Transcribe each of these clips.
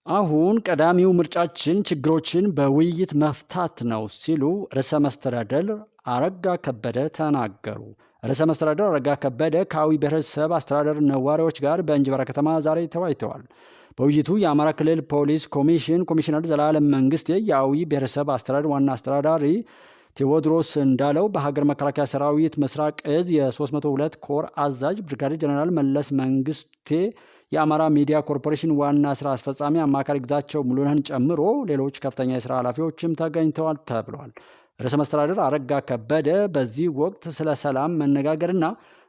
አሁን ቀዳሚው ምርጫችን ችግሮችን በውይይት መፍታት ነው ሲሉ ርዕሰ መስተዳድር አረጋ ከበደ ተናገሩ። ርዕሰ መስተዳድር አረጋ ከበደ ከአዊ ብሔረሰብ አስተዳደር ነዋሪዎች ጋር በእንጅባራ ከተማ ዛሬ ተወያይተዋል። በውይይቱ የአማራ ክልል ፖሊስ ኮሚሽን ኮሚሽነር ዘላለም መንግስቴ፣ የአዊ ብሔረሰብ አስተዳደር ዋና አስተዳዳሪ ቴዎድሮስ እንዳለው፣ በሀገር መከላከያ ሰራዊት ምስራቅ እዝ የ302 ኮር አዛዥ ብርጋዴር ጀነራል መለስ መንግስቴ፣ የአማራ ሚዲያ ኮርፖሬሽን ዋና ስራ አስፈጻሚ አማካሪ ግዛቸው ሙሉነህን ጨምሮ ሌሎች ከፍተኛ የስራ ኃላፊዎችም ተገኝተዋል ተብሏል። ርዕሰ መስተዳድር አረጋ ከበደ በዚህ ወቅት ስለ ሰላም መነጋገርና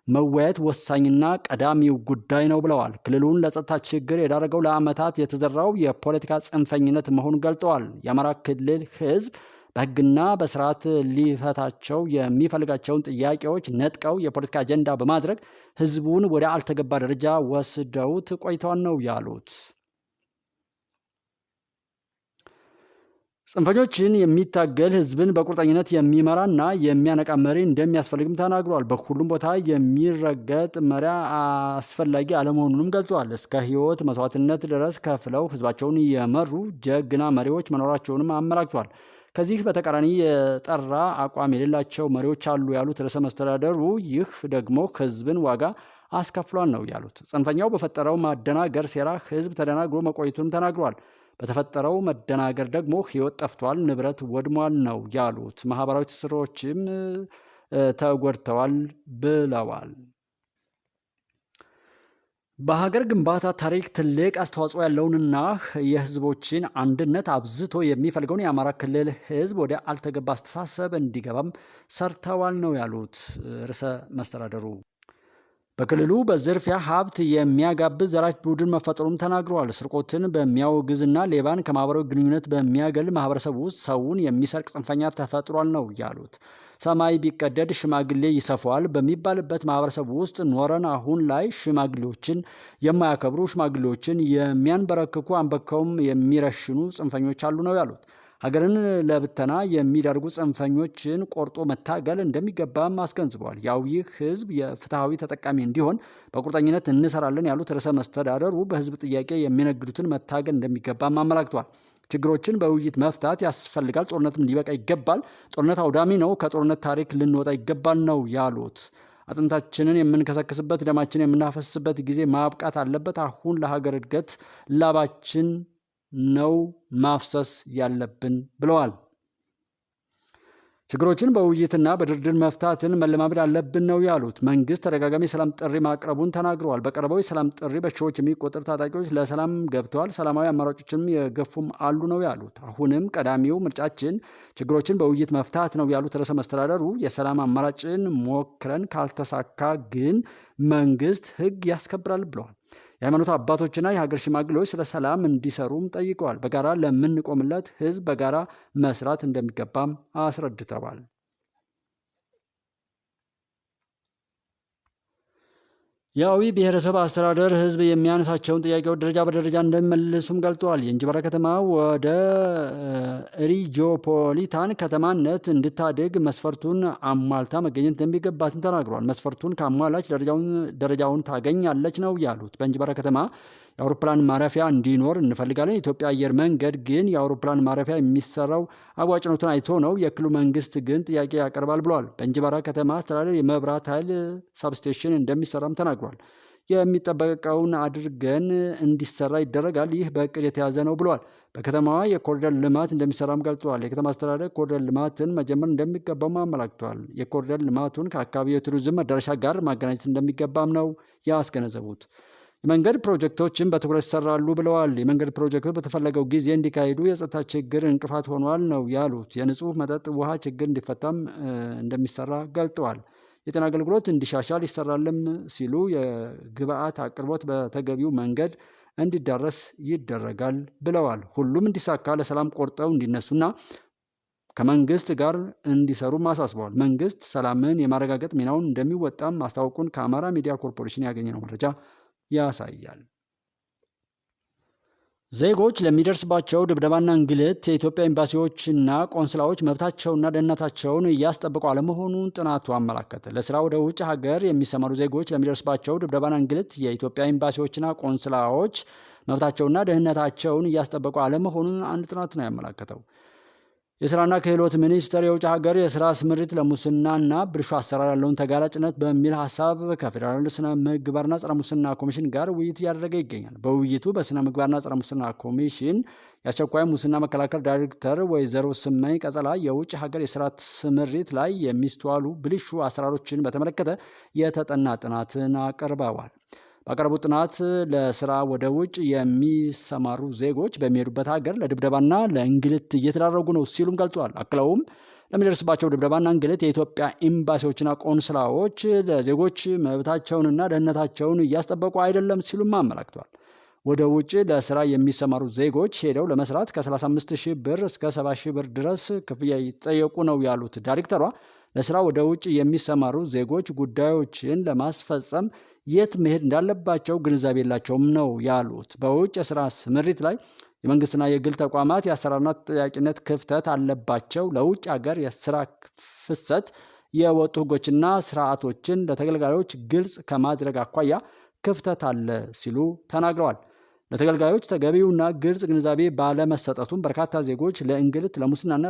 መወያየት ወሳኝና ቀዳሚው ጉዳይ ነው ብለዋል። ክልሉን ለጸጥታ ችግር የዳረገው ለዓመታት የተዘራው የፖለቲካ ጽንፈኝነት መሆኑን ገልጠዋል። የአማራ ክልል ህዝብ በህግና በስርዓት ሊፈታቸው የሚፈልጋቸውን ጥያቄዎች ነጥቀው የፖለቲካ አጀንዳ በማድረግ ህዝቡን ወደ አልተገባ ደረጃ ወስደውት ቆይተዋል ነው ያሉት። ጽንፈኞችን የሚታገል ህዝብን በቁርጠኝነት የሚመራና የሚያነቃ መሪ እንደሚያስፈልግም ተናግሯል። በሁሉም ቦታ የሚረገጥ መሪ አስፈላጊ አለመሆኑንም ገልጿል። እስከ ህይወት መስዋዕትነት ድረስ ከፍለው ህዝባቸውን የመሩ ጀግና መሪዎች መኖራቸውንም አመላክቷል። ከዚህ በተቃራኒ የጠራ አቋም የሌላቸው መሪዎች አሉ ያሉት ርዕሰ መስተዳደሩ፣ ይህ ደግሞ ህዝብን ዋጋ አስከፍሏል ነው ያሉት። ጽንፈኛው በፈጠረው ማደናገር ሴራ ህዝብ ተደናግሮ መቆየቱንም ተናግሯል። በተፈጠረው መደናገር ደግሞ ህይወት ጠፍቷል፣ ንብረት ወድሟል ነው ያሉት። ማህበራዊ ትስስሮችም ተጎድተዋል ብለዋል። በሀገር ግንባታ ታሪክ ትልቅ አስተዋጽኦ ያለውንና የህዝቦችን አንድነት አብዝቶ የሚፈልገውን የአማራ ክልል ህዝብ ወደ አልተገባ አስተሳሰብ እንዲገባም ሰርተዋል ነው ያሉት ርዕሰ መስተዳድሩ። በክልሉ በዝርፊያ ሀብት የሚያጋብዝ ዘራፊ ቡድን መፈጠሩም ተናግረዋል። ስርቆትን በሚያወግዝና ሌባን ከማህበራዊ ግንኙነት በሚያገል ማህበረሰብ ውስጥ ሰውን የሚሰርቅ ጽንፈኛ ተፈጥሯል ነው ያሉት። ሰማይ ቢቀደድ ሽማግሌ ይሰፋዋል በሚባልበት ማህበረሰብ ውስጥ ኖረን አሁን ላይ ሽማግሌዎችን የማያከብሩ፣ ሽማግሌዎችን የሚያንበረክኩ፣ አንበካውም የሚረሽኑ ጽንፈኞች አሉ ነው ያሉት። ሀገርን ለብተና የሚዳርጉ ጽንፈኞችን ቆርጦ መታገል እንደሚገባም አስገንዝበዋል። ያው ይህ ህዝብ የፍትሐዊ ተጠቃሚ እንዲሆን በቁርጠኝነት እንሰራለን ያሉት ርዕሰ መስተዳደሩ በህዝብ ጥያቄ የሚነግዱትን መታገል እንደሚገባም አመላክቷል። ችግሮችን በውይይት መፍታት ያስፈልጋል። ጦርነትም ሊበቃ ይገባል። ጦርነት አውዳሚ ነው። ከጦርነት ታሪክ ልንወጣ ይገባል ነው ያሉት። አጥንታችንን የምንከሰክስበት፣ ደማችንን የምናፈስበት ጊዜ ማብቃት አለበት። አሁን ለሀገር እድገት ላባችን ነው ማፍሰስ ያለብን ብለዋል። ችግሮችን በውይይትና በድርድር መፍታትን መለማመድ አለብን ነው ያሉት። መንግስት ተደጋጋሚ የሰላም ጥሪ ማቅረቡን ተናግረዋል። በቀረበው የሰላም ጥሪ በሺዎች የሚቆጠሩ ታጣቂዎች ለሰላም ገብተዋል፣ ሰላማዊ አማራጮችንም የገፉም አሉ ነው ያሉት። አሁንም ቀዳሚው ምርጫችን ችግሮችን በውይይት መፍታት ነው ያሉት ርዕሰ መስተዳደሩ የሰላም አማራጭን ሞክረን ካልተሳካ ግን መንግስት ህግ ያስከብራል ብለዋል። የሃይማኖት አባቶችና የሀገር ሽማግሌዎች ስለ ሰላም እንዲሰሩም ጠይቀዋል። በጋራ ለምንቆምለት ህዝብ በጋራ መስራት እንደሚገባም አስረድተዋል። የአዊ ብሔረሰብ አስተዳደር ህዝብ የሚያነሳቸውን ጥያቄዎች ደረጃ በደረጃ እንደሚመልሱም ገልጠዋል። የእንጅባራ ከተማ ወደ ሪጂኦፖሊታን ከተማነት እንድታድግ መስፈርቱን አሟልታ መገኘት እንደሚገባትም ተናግሯል። መስፈርቱን ካሟላች ደረጃውን ታገኛለች ነው ያሉት። በእንጅባራ ከተማ የአውሮፕላን ማረፊያ እንዲኖር እንፈልጋለን። የኢትዮጵያ አየር መንገድ ግን የአውሮፕላን ማረፊያ የሚሰራው አዋጭነቱን አይቶ ነው። የክልሉ መንግስት ግን ጥያቄ ያቀርባል ብለዋል። በእንጅባራ ከተማ አስተዳደር የመብራት ኃይል ሳብስቴሽን እንደሚሰራም ተናግሯል። የሚጠበቀውን አድርገን እንዲሰራ ይደረጋል። ይህ በእቅድ የተያዘ ነው ብለዋል። በከተማዋ የኮሪደር ልማት እንደሚሰራም ገልጸዋል። የከተማ አስተዳደር ኮሪደር ልማትን መጀመር እንደሚገባም አመላክተዋል። የኮሪደር ልማቱን ከአካባቢ የቱሪዝም መዳረሻ ጋር ማገናኘት እንደሚገባም ነው ያስገነዘቡት። የመንገድ ፕሮጀክቶችን በትኩረት ይሰራሉ ብለዋል። የመንገድ ፕሮጀክቶች በተፈለገው ጊዜ እንዲካሄዱ የጸጥታ ችግር እንቅፋት ሆኗል ነው ያሉት። የንጹህ መጠጥ ውሃ ችግር እንዲፈታም እንደሚሰራ ገልጠዋል። የጤና አገልግሎት እንዲሻሻል ይሰራልም ሲሉ የግብአት አቅርቦት በተገቢው መንገድ እንዲዳረስ ይደረጋል ብለዋል። ሁሉም እንዲሳካ ለሰላም ቆርጠው እንዲነሱና ከመንግስት ጋር እንዲሰሩም አሳስበዋል። መንግስት ሰላምን የማረጋገጥ ሚናውን እንደሚወጣም ማስታወቁን ከአማራ ሚዲያ ኮርፖሬሽን ያገኘነው መረጃ ያሳያል። ዜጎች ለሚደርስባቸው ድብደባና እንግልት የኢትዮጵያ ኤምባሲዎችና ቆንስላዎች መብታቸውና ደህንነታቸውን እያስጠበቁ አለመሆኑን ጥናቱ አመላከተ። ለስራ ወደ ውጭ ሀገር የሚሰማሩ ዜጎች ለሚደርስባቸው ድብደባና እንግልት የኢትዮጵያ ኤምባሲዎችና ቆንስላዎች መብታቸውና ደህንነታቸውን እያስጠበቁ አለመሆኑን አንድ ጥናት ነው ያመላከተው። የስራና ክህሎት ሚኒስቴር የውጭ ሀገር የስራ ስምሪት ለሙስናና ብልሹ አሰራር ያለውን ተጋላጭነት በሚል ሀሳብ ከፌዴራል ስነ ምግባርና ጸረ ሙስና ኮሚሽን ጋር ውይይት እያደረገ ይገኛል። በውይይቱ በስነ ምግባርና ጸረ ሙስና ኮሚሽን የአስቸኳይ ሙስና መከላከል ዳይሬክተር ወይዘሮ ስመኝ ቀጸላ የውጭ ሀገር የስራ ስምሪት ላይ የሚስተዋሉ ብልሹ አሰራሮችን በተመለከተ የተጠና ጥናትን አቅርበዋል። ባቀረቡት ጥናት ለስራ ወደ ውጭ የሚሰማሩ ዜጎች በሚሄዱበት ሀገር ለድብደባና ለእንግልት እየተዳረጉ ነው ሲሉም ገልጸዋል። አክለውም ለሚደርስባቸው ድብደባና እንግልት የኢትዮጵያ ኤምባሲዎችና ቆንስላዎች ለዜጎች መብታቸውንና ደህንነታቸውን እያስጠበቁ አይደለም ሲሉም አመላክተዋል። ወደ ውጭ ለስራ የሚሰማሩ ዜጎች ሄደው ለመስራት ከ35,000 ብር እስከ 70,000 ብር ድረስ ክፍያ ይጠየቁ ነው ያሉት ዳይሬክተሯ፣ ለስራ ወደ ውጭ የሚሰማሩ ዜጎች ጉዳዮችን ለማስፈጸም የት መሄድ እንዳለባቸው ግንዛቤ የላቸውም ነው ያሉት። በውጭ የስራ ስምሪት ላይ የመንግስትና የግል ተቋማት የአሰራርና ተጠያቂነት ክፍተት አለባቸው። ለውጭ ሀገር የስራ ፍሰት የወጡ ህጎችና ስርዓቶችን ለተገልጋዮች ግልጽ ከማድረግ አኳያ ክፍተት አለ ሲሉ ተናግረዋል። ለተገልጋዮች ተገቢውና ግልጽ ግንዛቤ ባለመሰጠቱም በርካታ ዜጎች ለእንግልት፣ ለሙስናና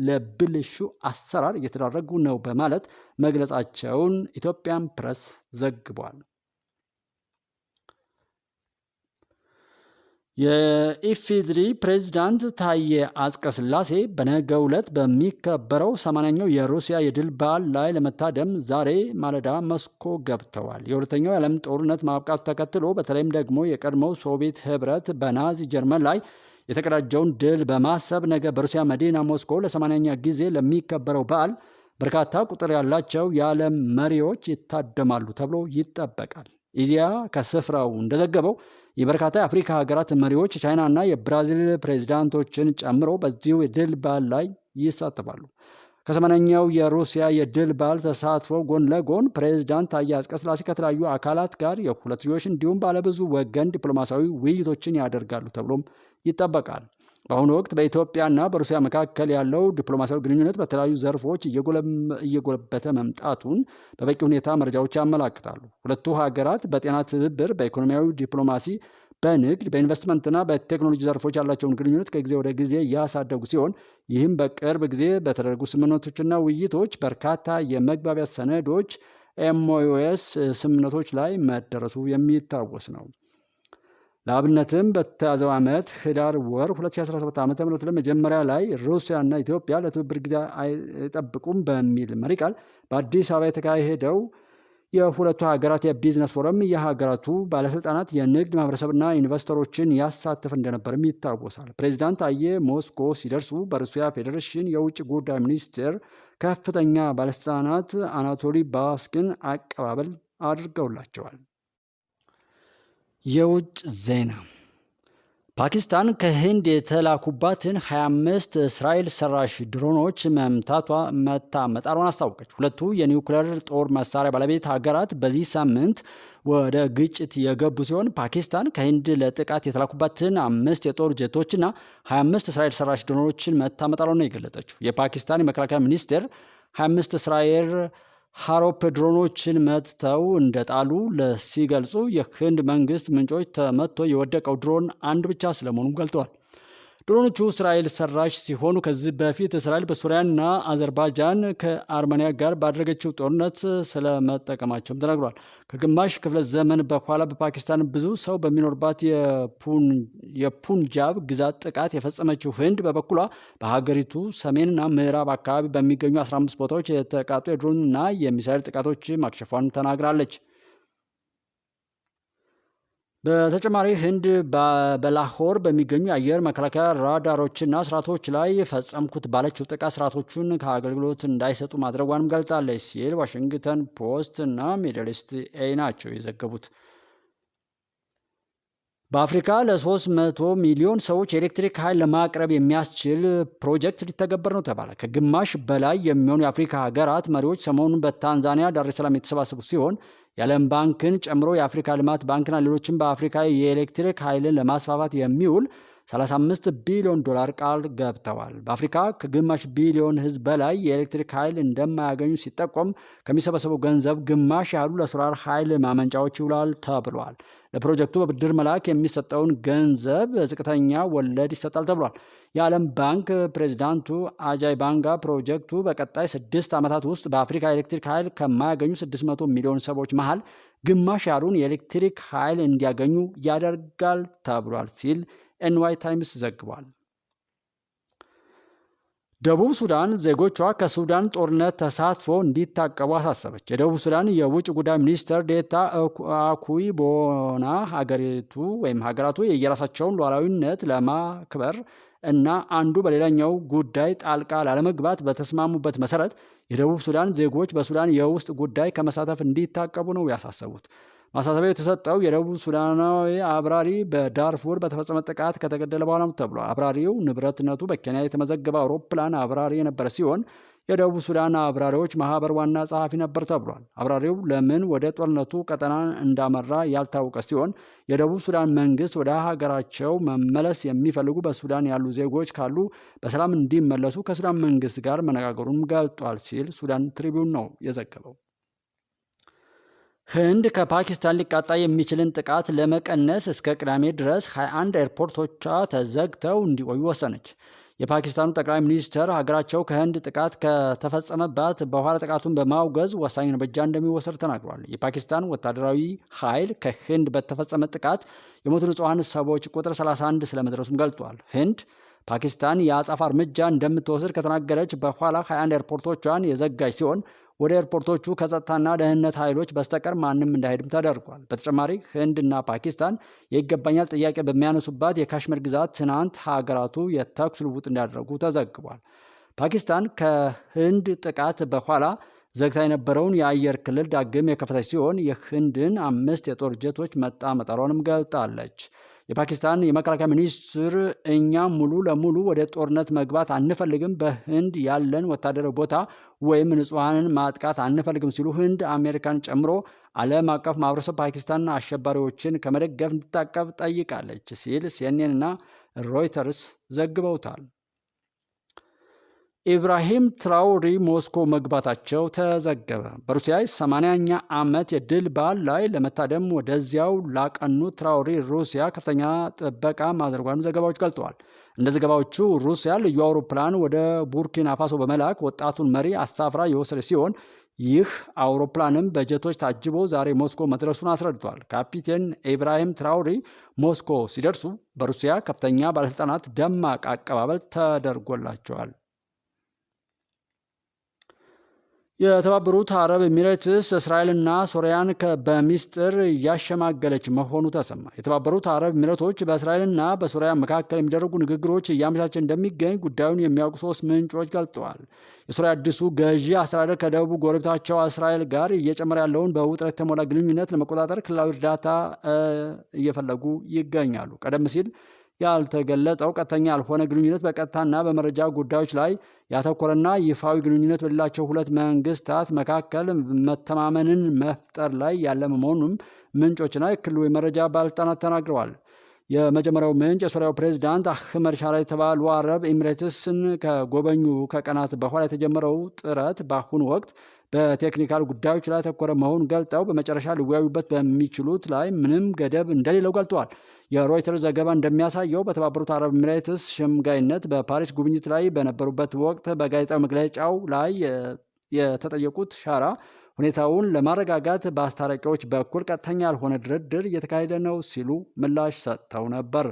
ለብልሹ አሰራር እየተዳረጉ ነው በማለት መግለጻቸውን ኢትዮጵያን ፕሬስ ዘግቧል። የኢፌዴሪ ፕሬዝዳንት ታዬ አጽቀሥላሴ በነገው ዕለት በሚከበረው 80ኛው የሩሲያ የድል በዓል ላይ ለመታደም ዛሬ ማለዳ ሞስኮ ገብተዋል። የሁለተኛው የዓለም ጦርነት ማብቃቱ ተከትሎ በተለይም ደግሞ የቀድሞው ሶቪየት ህብረት በናዚ ጀርመን ላይ የተቀዳጀውን ድል በማሰብ ነገ በሩሲያ መዲና ሞስኮ ለ80ኛ ጊዜ ለሚከበረው በዓል በርካታ ቁጥር ያላቸው የዓለም መሪዎች ይታደማሉ ተብሎ ይጠበቃል። ኢዜአ ከስፍራው እንደዘገበው የበርካታ የአፍሪካ ሀገራት መሪዎች የቻይናና የብራዚል ፕሬዝዳንቶችን ጨምሮ በዚሁ የድል በዓል ላይ ይሳተፋሉ። ከ80ኛው የሩሲያ የድል በዓል ተሳትፎ ጎን ለጎን ፕሬዝዳንት ታዬ አጽቀሥላሴ ከተለያዩ አካላት ጋር የሁለትዮሽ እንዲሁም ባለብዙ ወገን ዲፕሎማሲያዊ ውይይቶችን ያደርጋሉ ተብሎም ይጠበቃል። በአሁኑ ወቅት በኢትዮጵያና በሩሲያ መካከል ያለው ዲፕሎማሲያዊ ግንኙነት በተለያዩ ዘርፎች እየጎለበተ መምጣቱን በበቂ ሁኔታ መረጃዎች ያመላክታሉ። ሁለቱ ሀገራት በጤና ትብብር፣ በኢኮኖሚያዊ ዲፕሎማሲ፣ በንግድ፣ በኢንቨስትመንትና በቴክኖሎጂ ዘርፎች ያላቸውን ግንኙነት ከጊዜ ወደ ጊዜ እያሳደጉ ሲሆን ይህም በቅርብ ጊዜ በተደረጉ ስምምነቶችና ውይይቶች በርካታ የመግባቢያ ሰነዶች ኤምኦዩኤስ ስምምነቶች ላይ መደረሱ የሚታወስ ነው። ለአብነትም በተያዘው ዓመት ህዳር ወር 2017 ዓ.ም ለመጀመሪያ ላይ ሩሲያና ኢትዮጵያ ለትብብር ጊዜ አይጠብቁም በሚል መሪ ቃል በአዲስ አበባ የተካሄደው የሁለቱ ሀገራት የቢዝነስ ፎረም የሀገራቱ ባለስልጣናት፣ የንግድ ማህበረሰብና ኢንቨስተሮችን ያሳተፍ እንደነበርም ይታወሳል። ፕሬዚዳንት ታዬ ሞስኮ ሲደርሱ በሩሲያ ፌዴሬሽን የውጭ ጉዳይ ሚኒስቴር ከፍተኛ ባለስልጣናት አናቶሊ ባስኪን አቀባበል አድርገውላቸዋል። የውጭ ዜና። ፓኪስታን ከህንድ የተላኩባትን 25 እስራኤል ሰራሽ ድሮኖች መጣሏን አስታወቀች። ሁለቱ የኒውክሌር ጦር መሳሪያ ባለቤት ሀገራት በዚህ ሳምንት ወደ ግጭት የገቡ ሲሆን ፓኪስታን ከህንድ ለጥቃት የተላኩባትን 5 የጦር ጀቶችና 25 እስራኤል ሰራሽ ድሮኖችን መጣሏን ነው የገለጠችው። የፓኪስታን የመከላከያ ሚኒስቴር 25 እስራኤል ሃሮፕ ድሮኖችን መትተው እንደጣሉ ሲገልጹ የህንድ መንግስት ምንጮች ተመቶ የወደቀው ድሮን አንድ ብቻ ስለመሆኑ ገልጠዋል። ድሮኖቹ እስራኤል ሰራሽ ሲሆኑ ከዚህ በፊት እስራኤል በሱሪያና አዘርባይጃን ከአርሜኒያ ጋር ባደረገችው ጦርነት ስለመጠቀማቸውም ተነግሯል። ከግማሽ ክፍለ ዘመን በኋላ በፓኪስታን ብዙ ሰው በሚኖርባት የፑንጃብ ግዛት ጥቃት የፈጸመችው ህንድ በበኩሏ በሀገሪቱ ሰሜንና ምዕራብ አካባቢ በሚገኙ 15 ቦታዎች የተቃጡ የድሮንና የሚሳይል ጥቃቶች ማክሸፏን ተናግራለች። በተጨማሪ ህንድ በላሆር በሚገኙ የአየር መከላከያ ራዳሮችና ስርዓቶች ላይ ፈጸምኩት ባለችው ጥቃት ስርዓቶቹን ከአገልግሎት እንዳይሰጡ ማድረጓንም ገልጻለች ሲል ዋሽንግተን ፖስት እና ሚድል ኢስት አይ ናቸው የዘገቡት። በአፍሪካ ለ300 ሚሊዮን ሰዎች የኤሌክትሪክ ኃይል ለማቅረብ የሚያስችል ፕሮጀክት ሊተገበር ነው ተባለ። ከግማሽ በላይ የሚሆኑ የአፍሪካ ሀገራት መሪዎች ሰሞኑን በታንዛኒያ ዳሬ ሰላም የተሰባሰቡ ሲሆን የዓለም ባንክን ጨምሮ የአፍሪካ ልማት ባንክና ሌሎችም በአፍሪካ የኤሌክትሪክ ኃይልን ለማስፋፋት የሚውል 35 ቢሊዮን ዶላር ቃል ገብተዋል። በአፍሪካ ከግማሽ ቢሊዮን ሕዝብ በላይ የኤሌክትሪክ ኃይል እንደማያገኙ ሲጠቆም ከሚሰበሰበው ገንዘብ ግማሽ ያህሉ ለሶላር ኃይል ማመንጫዎች ይውላል ተብሏል። ለፕሮጀክቱ በብድር መላክ የሚሰጠውን ገንዘብ ዝቅተኛ ወለድ ይሰጣል ተብሏል። የዓለም ባንክ ፕሬዚዳንቱ አጃይ ባንጋ ፕሮጀክቱ በቀጣይ 6 ዓመታት ውስጥ በአፍሪካ የኤሌክትሪክ ኃይል ከማያገኙ 600 ሚሊዮን ሰዎች መሃል ግማሽ ያህሉን የኤሌክትሪክ ኃይል እንዲያገኙ ያደርጋል ተብሏል ሲል ኤንዋይ ታይምስ ዘግቧል። ደቡብ ሱዳን ዜጎቿ ከሱዳን ጦርነት ተሳትፎ እንዲታቀቡ አሳሰበች። የደቡብ ሱዳን የውጭ ጉዳይ ሚኒስትር ዴታ አኩይ ቦና ሀገራቱ የየራሳቸውን ሉዓላዊነት ለማክበር እና አንዱ በሌላኛው ጉዳይ ጣልቃ ላለመግባት በተስማሙበት መሰረት የደቡብ ሱዳን ዜጎች በሱዳን የውስጥ ጉዳይ ከመሳተፍ እንዲታቀቡ ነው ያሳሰቡት። ማሳሰቢያው የተሰጠው የደቡብ ሱዳናዊ አብራሪ በዳርፉር በተፈጸመ ጥቃት ከተገደለ በኋላ ነው ተብሏል። አብራሪው ንብረትነቱ በኬንያ የተመዘገበ አውሮፕላን አብራሪ የነበረ ሲሆን የደቡብ ሱዳን አብራሪዎች ማህበር ዋና ጸሐፊ ነበር ተብሏል። አብራሪው ለምን ወደ ጦርነቱ ቀጠና እንዳመራ ያልታወቀ ሲሆን የደቡብ ሱዳን መንግስት ወደ ሀገራቸው መመለስ የሚፈልጉ በሱዳን ያሉ ዜጎች ካሉ በሰላም እንዲመለሱ ከሱዳን መንግስት ጋር መነጋገሩን ገልጧል ሲል ሱዳን ትሪቢዩን ነው የዘገበው። ህንድ ከፓኪስታን ሊቃጣ የሚችልን ጥቃት ለመቀነስ እስከ ቅዳሜ ድረስ 21 ኤርፖርቶቿ ተዘግተው እንዲቆዩ ወሰነች። የፓኪስታኑ ጠቅላይ ሚኒስትር ሀገራቸው ከህንድ ጥቃት ከተፈጸመባት በኋላ ጥቃቱን በማውገዝ ወሳኝ እርምጃ እንደሚወሰድ ተናግሯል። የፓኪስታን ወታደራዊ ኃይል ከህንድ በተፈጸመ ጥቃት የሞቱ ንጹሐን ሰዎች ቁጥር 31 ስለመድረሱም ገልጧል። ህንድ ፓኪስታን የአጸፋ እርምጃ እንደምትወስድ ከተናገረች በኋላ 21 ኤርፖርቶቿን የዘጋች ሲሆን ወደ ኤርፖርቶቹ ከጸጥታና ደህንነት ኃይሎች በስተቀር ማንም እንዳይሄድም ተደርጓል። በተጨማሪ ህንድና ፓኪስታን የይገባኛል ጥያቄ በሚያነሱባት የካሽሚር ግዛት ትናንት ሀገራቱ የተኩስ ልውውጥ እንዳደረጉ ተዘግቧል። ፓኪስታን ከህንድ ጥቃት በኋላ ዘግታ የነበረውን የአየር ክልል ዳግም የከፈተች ሲሆን የህንድን 5 የጦር ጀቶች መጣሏንም ገልጣለች። የፓኪስታን የመከላከያ ሚኒስትር እኛ ሙሉ ለሙሉ ወደ ጦርነት መግባት አንፈልግም፣ በህንድ ያለን ወታደራዊ ቦታ ወይም ንጹሐንን ማጥቃት አንፈልግም ሲሉ ህንድ አሜሪካን ጨምሮ ዓለም አቀፍ ማህበረሰብ ፓኪስታን አሸባሪዎችን ከመደገፍ እንድታቀብ ጠይቃለች ሲል ሲኤንኤን እና ሮይተርስ ዘግበውታል። ኢብራሂም ትራውሪ ሞስኮ መግባታቸው ተዘገበ። በሩሲያ 80ኛ ዓመት የድል በዓል ላይ ለመታደም ወደዚያው ላቀኑ ትራውሪ ሩሲያ ከፍተኛ ጥበቃ ማድረጓን ዘገባዎች ገልጠዋል። እንደ ዘገባዎቹ ሩሲያ ልዩ አውሮፕላን ወደ ቡርኪና ፋሶ በመላክ ወጣቱን መሪ አሳፍራ የወሰደ ሲሆን ይህ አውሮፕላንም በጀቶች ታጅቦ ዛሬ ሞስኮ መድረሱን አስረድቷል። ካፒቴን ኢብራሂም ትራውሪ ሞስኮ ሲደርሱ በሩሲያ ከፍተኛ ባለስልጣናት ደማቅ አቀባበል ተደርጎላቸዋል። የተባበሩት አረብ ኤሚሬትስ እስራኤልና ሶሪያን በሚስጥር እያሸማገለች መሆኑ ተሰማ። የተባበሩት አረብ ኤሚሬቶች በእስራኤልና በሶሪያ መካከል የሚደረጉ ንግግሮች እያመቻቸ እንደሚገኝ ጉዳዩን የሚያውቁ 3 ምንጮች ገልጠዋል። የሶሪያ አዲሱ ገዢ አስተዳደር ከደቡብ ጎረቤታቸው እስራኤል ጋር እየጨመረ ያለውን በውጥረት የተሞላ ግንኙነት ለመቆጣጠር ክልላዊ እርዳታ እየፈለጉ ይገኛሉ። ቀደም ሲል ያልተገለጠው ቀጥተኛ ያልሆነ ግንኙነት በቀጥታና በመረጃ ጉዳዮች ላይ ያተኮረና ይፋዊ ግንኙነት በሌላቸው 2 መንግስታት መካከል መተማመንን መፍጠር ላይ ያለመ መሆኑንም ምንጮችና የክልሉ የመረጃ ባለስልጣናት ተናግረዋል። የመጀመሪያው ምንጭ የሶሪያው ፕሬዝዳንት አህመድ ሻራ የተባሉ አረብ ኤሚሬትስን ከጎበኙ ከቀናት በኋላ የተጀመረው ጥረት በአሁኑ ወቅት በቴክኒካል ጉዳዮች ላይ ያተኮረ መሆኑን ገልጠው በመጨረሻ ሊወያዩበት በሚችሉት ላይ ምንም ገደብ እንደሌለው ገልጠዋል። የሮይተርስ ዘገባ እንደሚያሳየው በተባበሩት አረብ ኤሚሬትስ ሸምጋይነት በፓሪስ ጉብኝት ላይ በነበሩበት ወቅት በጋዜጣዊ መግለጫው ላይ የተጠየቁት ሻራ ሁኔታውን ለማረጋጋት በአስታራቂዎች በኩል ቀጥተኛ ያልሆነ ድርድር እየተካሄደ ነው ሲሉ ምላሽ ሰጥተው ነበር።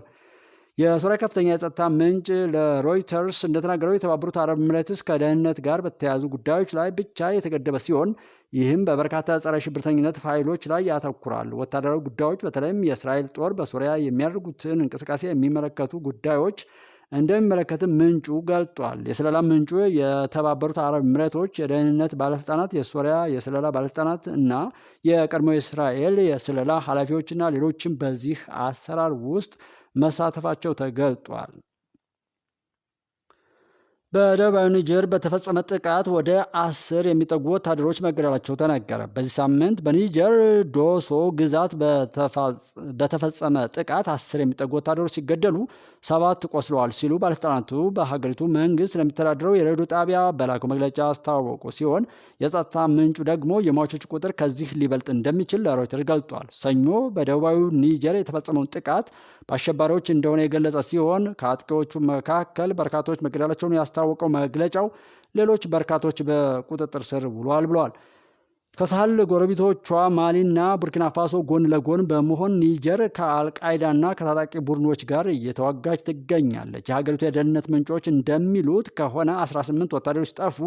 የሶሪያ ከፍተኛ የጸጥታ ምንጭ ለሮይተርስ እንደተናገረው የተባበሩት አረብ ኤሚሬትስ ከደህንነት ጋር በተያያዙ ጉዳዮች ላይ ብቻ የተገደበ ሲሆን ይህም በበርካታ ጸረ ሽብርተኝነት ፋይሎች ላይ ያተኩራል። ወታደራዊ ጉዳዮች በተለይም የእስራኤል ጦር በሶሪያ የሚያደርጉትን እንቅስቃሴ የሚመለከቱ ጉዳዮች እንደሚመለከትም ምንጩ ገልጧል። የስለላ ምንጩ የተባበሩት አረብ ኤሚሬቶች የደህንነት ባለስልጣናት፣ የሶሪያ የስለላ ባለስልጣናት እና የቀድሞ የእስራኤል የስለላ ኃላፊዎችና ሌሎችም በዚህ አሰራር ውስጥ መሳተፋቸው ተገልጧል። በደቡባዊ ኒጀር በተፈጸመ ጥቃት ወደ 10 የሚጠጉ ወታደሮች መገደላቸው ተነገረ። በዚህ ሳምንት በኒጀር ዶሶ ግዛት በተፈጸመ ጥቃት 10 የሚጠጉ ወታደሮች ሲገደሉ 7 ቆስለዋል ሲሉ ባለስልጣናቱ በሀገሪቱ መንግስት ለሚተዳደረው የሬዲዮ ጣቢያ በላከው መግለጫ አስታወቁ ሲሆን የጸጥታ ምንጩ ደግሞ የሟቾች ቁጥር ከዚህ ሊበልጥ እንደሚችል ለሮይተር ገልጧል። ሰኞ በደቡባዊ ኒጀር የተፈጸመውን ጥቃት በአሸባሪዎች እንደሆነ የገለጸ ሲሆን ከአጥቂዎቹ መካከል በርካቶች መገደላቸውን ያስታወቀው መግለጫው ሌሎች በርካቶች በቁጥጥር ስር ውለዋል ብለዋል። ከሳህል ጎረቤቶቿ ማሊና ቡርኪና ፋሶ ጎን ለጎን በመሆን ኒጀር ከአልቃይዳና ከታጣቂ ቡድኖች ጋር እየተዋጋች ትገኛለች። የሀገሪቱ የደህንነት ምንጮች እንደሚሉት ከሆነ 18 ወታደሮች ጠፉ፣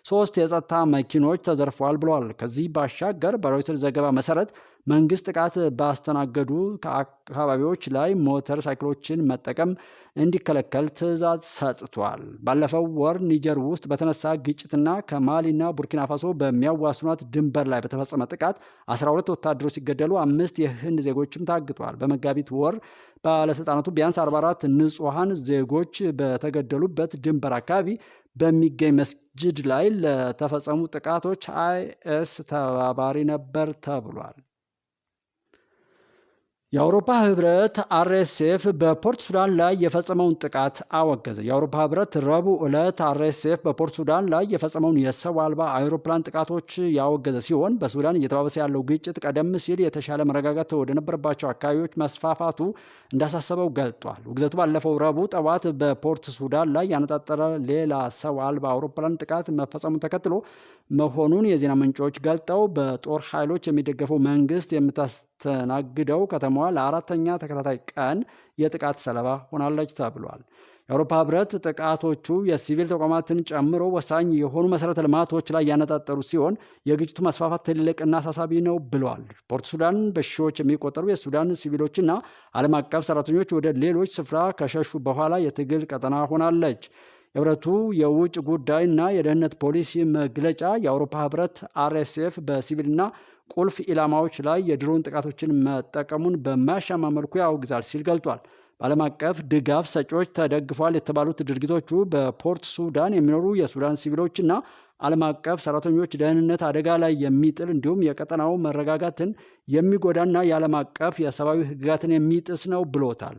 3 የጸጥታ መኪኖች ተዘርፈዋል ብለዋል። ከዚህ ባሻገር በሮይተርስ ዘገባ መሰረት መንግስት ጥቃት ባስተናገዱ አካባቢዎች ላይ ሞተር ሳይክሎችን መጠቀም እንዲከለከል ትዕዛዝ ሰጥቷል። ባለፈው ወር ኒጀር ውስጥ በተነሳ ግጭትና ከማሊና ቡርኪና ፋሶ በሚያዋስኗት ድንበር ላይ በተፈጸመ ጥቃት 12 ወታደሮች ሲገደሉ 5 የህንድ ዜጎችም ታግተዋል። በመጋቢት ወር ባለስልጣናቱ ቢያንስ 44 ንጹሐን ዜጎች በተገደሉበት ድንበር አካባቢ በሚገኝ መስጅድ ላይ ለተፈጸሙ ጥቃቶች አይኤስ ተባባሪ ነበር ተብሏል። የአውሮፓ ህብረት አርኤስኤፍ በፖርት ሱዳን ላይ የፈጸመውን ጥቃት አወገዘ። የአውሮፓ ህብረት ረቡዕ ዕለት አርኤስኤፍ በፖርት ሱዳን ላይ የፈጸመውን የሰው አልባ አውሮፕላን ጥቃቶች ያወገዘ ሲሆን በሱዳን እየተባባሰ ያለው ግጭት ቀደም ሲል የተሻለ መረጋጋት ወደነበረባቸው አካባቢዎች መስፋፋቱ እንዳሳሰበው ገልጧል። ውግዘቱ ባለፈው ረቡዕ ጠዋት በፖርት ሱዳን ላይ ያነጣጠረ ሌላ ሰው አልባ አውሮፕላን ጥቃት መፈጸሙን ተከትሎ መሆኑን የዜና ምንጮች ገልጠው በጦር ኃይሎች የሚደገፈው መንግስት የምታስተናግደው ከተማዋ ለአራተኛ ተከታታይ ቀን የጥቃት ሰለባ ሆናለች ተብሏል። የአውሮፓ ህብረት ጥቃቶቹ የሲቪል ተቋማትን ጨምሮ ወሳኝ የሆኑ መሰረተ ልማቶች ላይ ያነጣጠሩ ሲሆን የግጭቱ መስፋፋት ትልቅና አሳሳቢ ነው ብለዋል። ፖርት ሱዳን በሺዎች የሚቆጠሩ የሱዳን ሲቪሎችና ዓለም አቀፍ ሰራተኞች ወደ ሌሎች ስፍራ ከሸሹ በኋላ የትግል ቀጠና ሆናለች። የህብረቱ የውጭ ጉዳይና የደህንነት ፖሊሲ መግለጫ የአውሮፓ ህብረት አርኤስኤፍ በሲቪልና ቁልፍ ኢላማዎች ላይ የድሮን ጥቃቶችን መጠቀሙን በማያሻማ መልኩ ያወግዛል ሲል ገልጧል። በዓለም አቀፍ ድጋፍ ሰጪዎች ተደግፏል የተባሉት ድርጊቶቹ በፖርት ሱዳን የሚኖሩ የሱዳን ሲቪሎችና ዓለም አቀፍ ሰራተኞች ደህንነት አደጋ ላይ የሚጥል እንዲሁም የቀጠናው መረጋጋትን የሚጎዳና የዓለም አቀፍ የሰብአዊ ህግጋትን የሚጥስ ነው ብሎታል።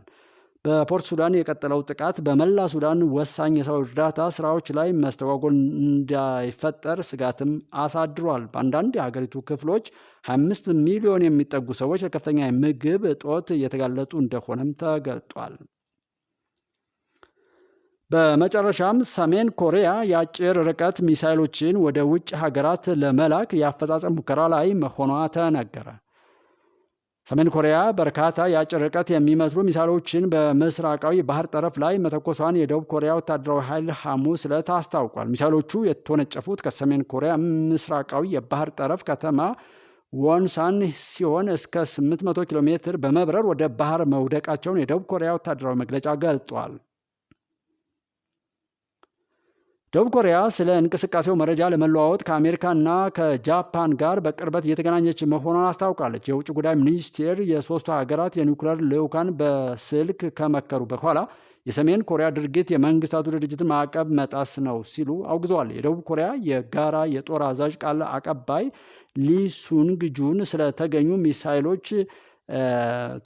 በፖርት ሱዳን የቀጠለው ጥቃት በመላ ሱዳን ወሳኝ የሰብአዊ እርዳታ ስራዎች ላይ መስተጓጎል እንዳይፈጠር ስጋትም አሳድሯል። በአንዳንድ የሀገሪቱ ክፍሎች 25 ሚሊዮን የሚጠጉ ሰዎች ለከፍተኛ የምግብ እጦት እየተጋለጡ እንደሆነም ተገልጧል። በመጨረሻም ሰሜን ኮሪያ የአጭር ርቀት ሚሳይሎችን ወደ ውጭ ሀገራት ለመላክ የአፈጻጸም ሙከራ ላይ መሆኗ ተነገረ። ሰሜን ኮሪያ በርካታ የአጭር ርቀት የሚመስሉ ሚሳይሎችን በምስራቃዊ ባህር ጠረፍ ላይ መተኮሷን የደቡብ ኮሪያ ወታደራዊ ኃይል ሐሙስ ዕለት አስታውቋል። ሚሳይሎቹ የተወነጨፉት ከሰሜን ኮሪያ ምስራቃዊ የባህር ጠረፍ ከተማ ወንሳን ሲሆን እስከ 800 ኪሎ ሜትር በመብረር ወደ ባህር መውደቃቸውን የደቡብ ኮሪያ ወታደራዊ መግለጫ ገልጧል። ደቡብ ኮሪያ ስለ እንቅስቃሴው መረጃ ለመለዋወጥ ከአሜሪካና ከጃፓን ጋር በቅርበት እየተገናኘች መሆኗን አስታውቃለች። የውጭ ጉዳይ ሚኒስቴር የሶስቱ ሀገራት የኒውክሌር ልዑካን በስልክ ከመከሩ በኋላ የሰሜን ኮሪያ ድርጊት የመንግስታቱ ድርጅትን ማዕቀብ መጣስ ነው ሲሉ አውግዘዋል። የደቡብ ኮሪያ የጋራ የጦር አዛዥ ቃል አቀባይ ሊሱንግ ጁን ስለተገኙ ሚሳይሎች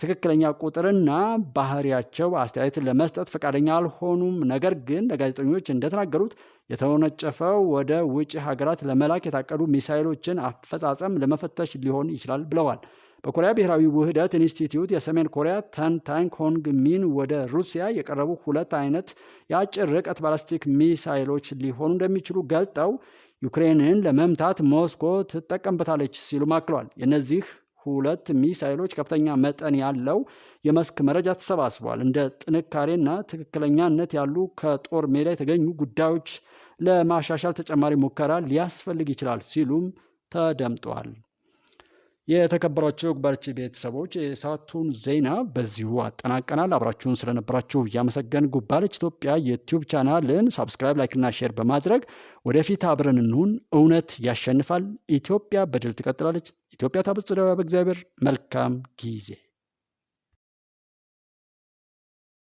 ትክክለኛ ቁጥርና ባህሪያቸው አስተያየት ለመስጠት ፈቃደኛ አልሆኑም። ነገር ግን ለጋዜጠኞች እንደተናገሩት የተወነጨፈው ወደ ውጭ ሀገራት ለመላክ የታቀዱ ሚሳይሎችን አፈጻጸም ለመፈተሽ ሊሆን ይችላል ብለዋል። በኮሪያ ብሔራዊ ውህደት ኢንስቲትዩት የሰሜን ኮሪያ ተንታኝ ኮንግ ሚን ወደ ሩሲያ የቀረቡ 2 አይነት የአጭር ርቀት ባላስቲክ ሚሳይሎች ሊሆኑ እንደሚችሉ ገልጠው ዩክሬንን ለመምታት ሞስኮ ትጠቀምበታለች ሲሉ አክለዋል። የነዚህ 2 ሚሳይሎች ከፍተኛ መጠን ያለው የመስክ መረጃ ተሰባስቧል። እንደ ጥንካሬና ትክክለኛነት ያሉ ከጦር ሜዳ የተገኙ ጉዳዮች ለማሻሻል ተጨማሪ ሙከራ ሊያስፈልግ ይችላል ሲሉም ተደምጠዋል። የተከበራችሁ ጉባለች ቤተሰቦች የሰዓቱን ዜና በዚሁ አጠናቀናል። አብራችሁን ስለነበራችሁ እያመሰገን ጉባለች ኢትዮጵያ ዩቲዩብ ቻናልን ሳብስክራይብ፣ ላይክና ሼር በማድረግ ወደፊት አብረን እንሁን። እውነት ያሸንፋል። ኢትዮጵያ በድል ትቀጥላለች። ኢትዮጵያ ታበጽሕና በእግዚአብሔር። መልካም ጊዜ